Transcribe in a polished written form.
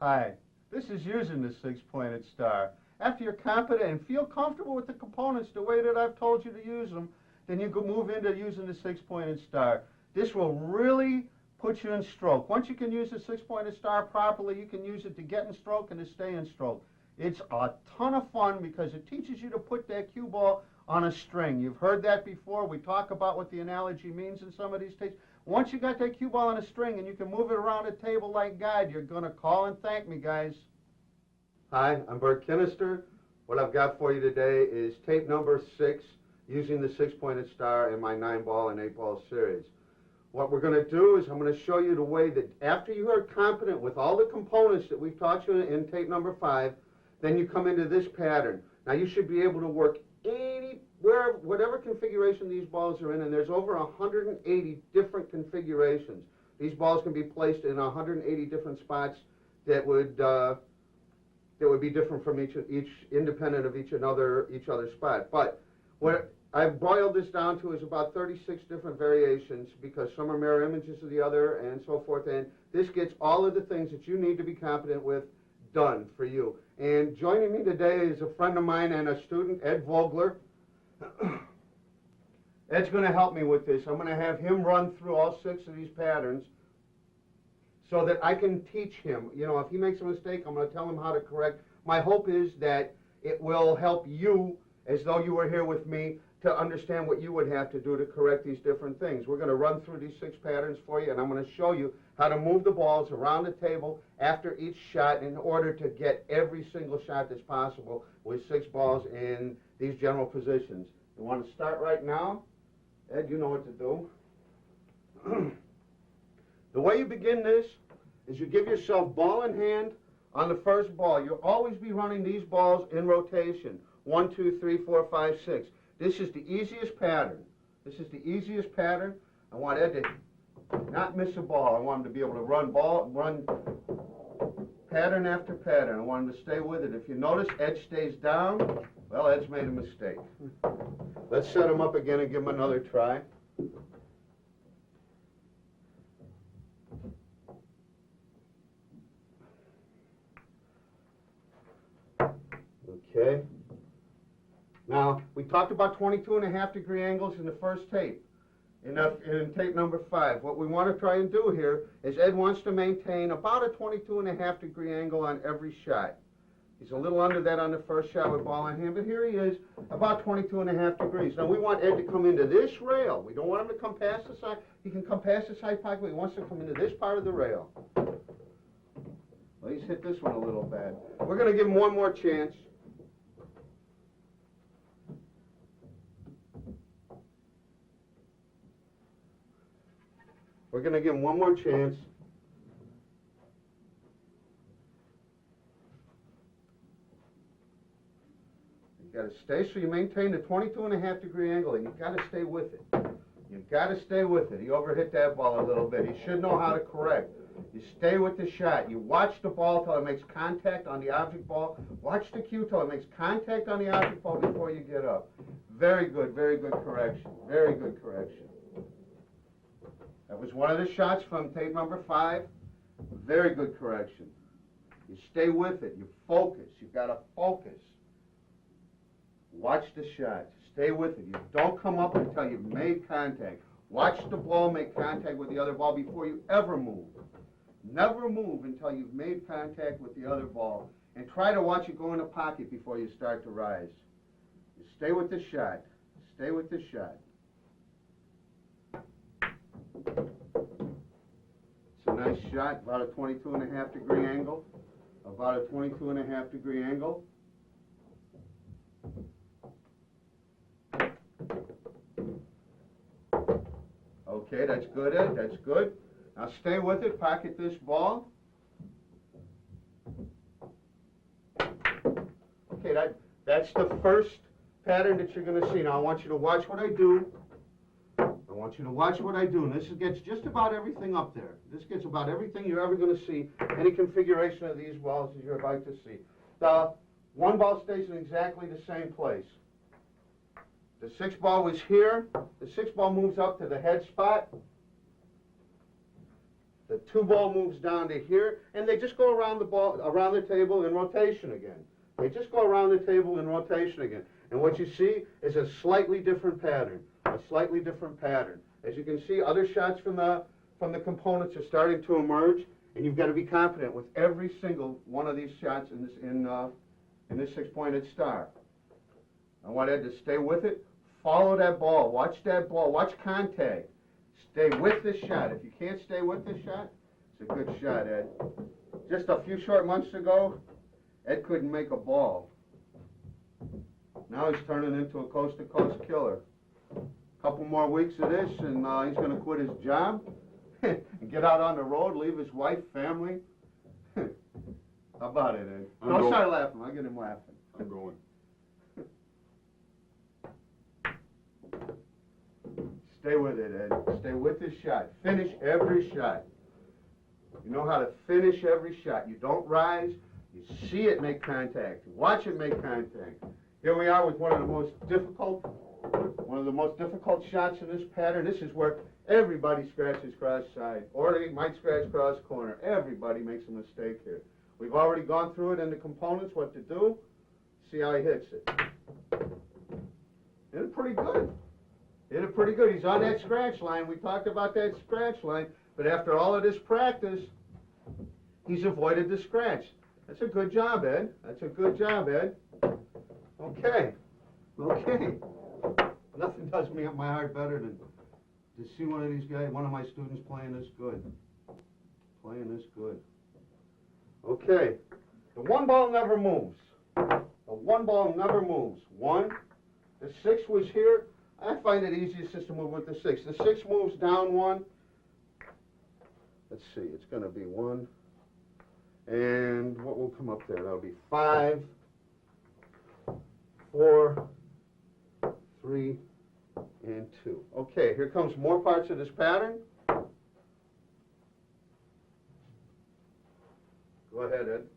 Hi, this is using the six-pointed star. After you're competent and feel comfortable with the components the way that I've told you to use them, then you can move into using the six-pointed star. This will really put you in stroke. Once you can use the six-pointed star properly, you can use it to get in stroke and to stay in stroke. It's a ton of fun because it teaches you to put that cue ball on a string. You've heard that before. We talk about what the analogy means in some of these tapes. Once you got that cue ball on a string and you can move it around a table like God, you're going to call and thank me, guys. Hi, I'm Bert Kinnister. What I've got for you today is tape number 6, using the six-pointed star in my 9-ball and 8-ball series. What we're going to do is I'm going to show you the way that after you are competent with all the components that we've taught you in tape number 5, then you come into this pattern. Now you should be able to work whatever configuration these balls are in, and there's over 180 different configurations. These balls can be placed in 180 different spots that would be different from each independent of each other spot. But what I've boiled this down to is about 36 different variations, because some are mirror images of the other and so forth, and this gets all of the things that you need to be competent with done for you. And joining me today is a friend of mine and a student, Ed Vogler. Ed's going to help me with this. I'm going to have him run through all 6 of these patterns so that I can teach him. You know, if he makes a mistake, I'm going to tell him how to correct. My hope is that it will help you, as though you were here with me, to understand what you would have to do to correct these different things. We're going to run through these 6 patterns for you, and I'm going to show you how to move the balls around the table after each shot in order to get every single shot that's possible with 6 balls in these general positions. You want to start right now? Ed, you know what to do. The way you begin this is you give yourself ball in hand on the first ball. You'll always be running these balls in rotation. 1, 2, 3, 4, 5, 6. This is the easiest pattern. This is the easiest pattern. I want Ed to not miss a ball. I want him to be able to run pattern after pattern. I want him to stay with it. If you notice, Ed stays down. Well, Ed's made a mistake. Let's set him up again and give him another try. Okay. Now, we talked about 22.5-degree angles in the first tape. In tape number 5. What we want to try and do here is Ed wants to maintain about a 22.5-degree angle on every shot. He's a little under that on the first shot with ball in hand, but here he is, about 22.5 degrees. Now we want Ed to come into this rail. We don't want him to come past the side. He can come past the side pocket, but he wants to come into this part of the rail. Well, he's hit this one a little bad. We're going to give him one more chance. We're going to give him one more chance. You've got to stay, so you maintain the 22.5-degree angle, and you've got to stay with it. You've got to stay with it. He overhit that ball a little bit. He should know how to correct. You stay with the shot. You watch the ball till it makes contact on the object ball. Watch the cue till it makes contact on the object ball before you get up. Very good correction. Very good correction. That was one of the shots from tape number 5. Very good correction. You stay with it. You focus. You've got to focus. Watch the shot. Stay with it. You don't come up until you've made contact. Watch the ball make contact with the other ball before you ever move. Never move until you've made contact with the other ball. And try to watch it go in the pocket before you start to rise. You stay with the shot. Stay with the shot. It's a nice shot, about a 22.5-degree angle. About a 22.5-degree angle. Okay, that's good, Ed. That's good. Now stay with it. Pocket this ball. Okay, that's the first pattern that you're going to see. Now I want you to watch what I do. I want you to watch what I do. And this gets just about everything up there. This gets about everything you're ever going to see. Any configuration of these balls that you're about to see. The one ball stays in exactly the same place. The 6th ball was here. The 6th ball moves up to the head spot. The 2 ball moves down to here, and they just go around the table in rotation again. They just go around the table in rotation again. And what you see is a slightly different pattern, a slightly different pattern. As you can see, other shots from the components are starting to emerge, and you've got to be confident with every single one of these shots in this 6-pointed star. I want Ed to stay with it. Follow that ball. Watch that ball. Watch contact. Stay with the shot. If you can't stay with the shot, it's a good shot, Ed. Just a few short months ago, Ed couldn't make a ball. Now he's turning into a coast-to-coast killer. A couple more weeks of this, and he's going to quit his job and get out on the road, leave his wife, family. How about it, Ed? Don't start laughing. I'll get him laughing. I'm going. Stay with it, Ed. Stay with this shot. Finish every shot. You know how to finish every shot. You don't rise. You see it make contact. Watch it make contact. Here we are with one of the most difficult shots in this pattern. This is where everybody scratches cross side, or they might scratch cross corner. Everybody makes a mistake here. We've already gone through it in the components, what to do. See how he hits it. Hit it pretty good. Hit it pretty good. He's on that scratch line. We talked about that scratch line, but after all of this practice, he's avoided the scratch. That's a good job, Ed. That's a good job, Ed. Okay. Okay. Nothing does me up my heart better than to see one of these guys, one of my students playing this good. Playing this good. Okay. The 1 ball never moves. The 1 ball never moves. 1. The 6 was here. I find it easiest just to move with the 6. The 6 moves down 1. Let's see. It's going to be 1. And what will come up there? That'll be 5, 4, 3, and 2. Okay, here comes more parts of this pattern. Go ahead, Ed.